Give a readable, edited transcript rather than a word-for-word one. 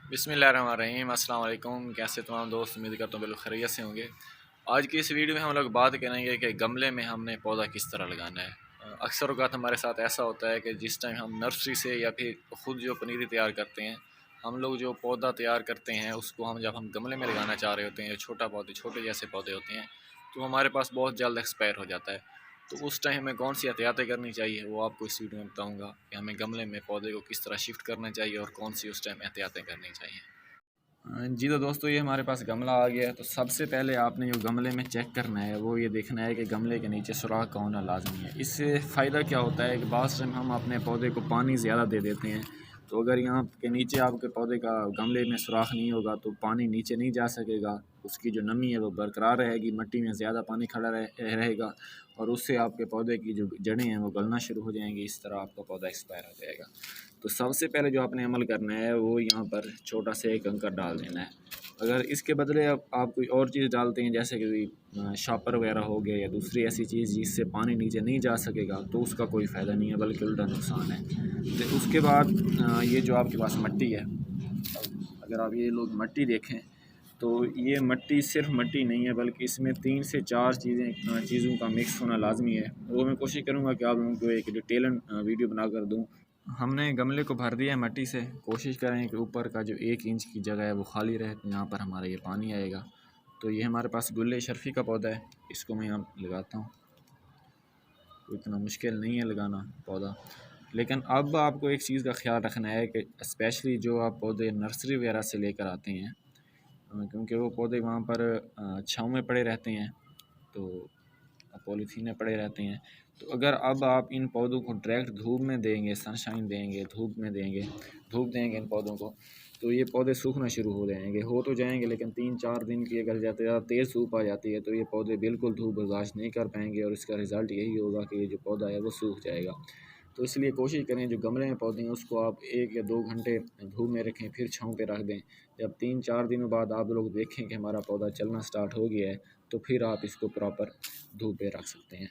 बिस्मिल्लाहिर्रहमानिर्रहीम। अस्सलाम वालेकुम। कैसे तमाम दोस्त, उम्मीद करता हूँ बिल्कुल खैरियत से होंगे। आज की इस वीडियो में हम लोग बात करेंगे कि गमले में हमने पौधा किस तरह लगाना है। अक्सर औक़ात हमारे साथ ऐसा होता है कि जिस टाइम हम नर्सरी से या फिर ख़ुद जो पनीरी तैयार करते हैं, हम लोग जो पौधा तैयार करते हैं उसको जब हम गमले में लगाना चाह रहे होते हैं, छोटे जैसे पौधे होते हैं, तो हमारे पास बहुत जल्द एक्सपायर हो जाता है। तो उस टाइम हमें कौन सी एहतियातें करनी चाहिए, वो आपको इस वीडियो में बताऊँगा कि हमें गमले में पौधे को किस तरह शिफ्ट करना चाहिए और कौन सी उस टाइम एहतियातें करनी चाहिए। जी तो दोस्तों, ये हमारे पास गमला आ गया है। तो सबसे पहले आपने जो गमले में चेक करना है वो ये देखना है कि गमले के नीचे सुराख का होना लाजमी है। इससे फ़ायदा क्या होता है कि बाज़ टाइम हम अपने पौधे को पानी ज़्यादा दे देते हैं, तो अगर यहाँ के नीचे आपके पौधे का गमले में सुराख नहीं होगा तो पानी नीचे नहीं जा सकेगा, उसकी जो नमी है वो बरकरार रहेगी, मिट्टी में ज़्यादा पानी खड़ा रहेगा और उससे आपके पौधे की जो जड़ें हैं वो गलना शुरू हो जाएंगी। इस तरह आपका पौधा एक्सपायर हो जाएगा। तो सबसे पहले जो आपने अमल करना है वो यहाँ पर छोटा सा एक कंकर डाल देना है। अगर इसके बदले आप कोई और चीज़ डालते हैं, जैसे कि शॉपर वगैरह हो गया या दूसरी ऐसी चीज़ जिससे पानी नीचे नहीं जा सकेगा, तो उसका कोई फ़ायदा नहीं है, बल्कि उल्टा नुकसान है। तो उसके बाद ये जो आपके पास मिट्टी है, अगर आप ये लोग मिट्टी देखें तो ये मिट्टी सिर्फ मिट्टी नहीं है, बल्कि इसमें 3 से 4 चीज़ों का मिक्स होना लाजमी है। वो मैं कोशिश करूँगा कि आप लोगों को एक डिटेल वीडियो बना कर दूँ। हमने गमले को भर दिया है मिट्टी से। कोशिश करें कि ऊपर का जो 1 इंच की जगह है वो खाली रहे, तो यहाँ पर हमारा ये पानी आएगा। तो ये हमारे पास गुल्ले शर्फ़ी का पौधा है, इसको मैं यहाँ लगाता हूँ। इतना मुश्किल नहीं है लगाना पौधा। लेकिन अब आपको एक चीज़ का ख्याल रखना है कि स्पेशली जो आप पौधे नर्सरी वगैरह से लेकर आते हैं, क्योंकि वो पौधे वहाँ पर छाँव में पड़े रहते हैं, तो पॉलीथीन में पड़े रहते हैं। तो अगर अब आप इन पौधों को डायरेक्ट धूप में देंगे, सनशाइन देंगे, धूप देंगे इन पौधों को, तो ये पौधे सूखना शुरू हो जाएंगे। हो तो जाएंगे, लेकिन 3-4 दिन की अगर ज़्यादा तेज़ धूप आ जाती है तो ये पौधे बिल्कुल धूप बर्दाश्त नहीं कर पाएंगे और इसका रिज़ल्ट यही होगा कि ये जो पौधा है वो सूख जाएगा। तो इसलिए कोशिश करें जो गमले में पौधे हैं उसको आप 1 या 2 घंटे धूप में रखें, फिर छाँव पे रख दें। जब 3-4 दिनों बाद आप लोग देखें कि हमारा पौधा चलना स्टार्ट हो गया है, तो फिर आप इसको प्रॉपर धूप पे रख सकते हैं।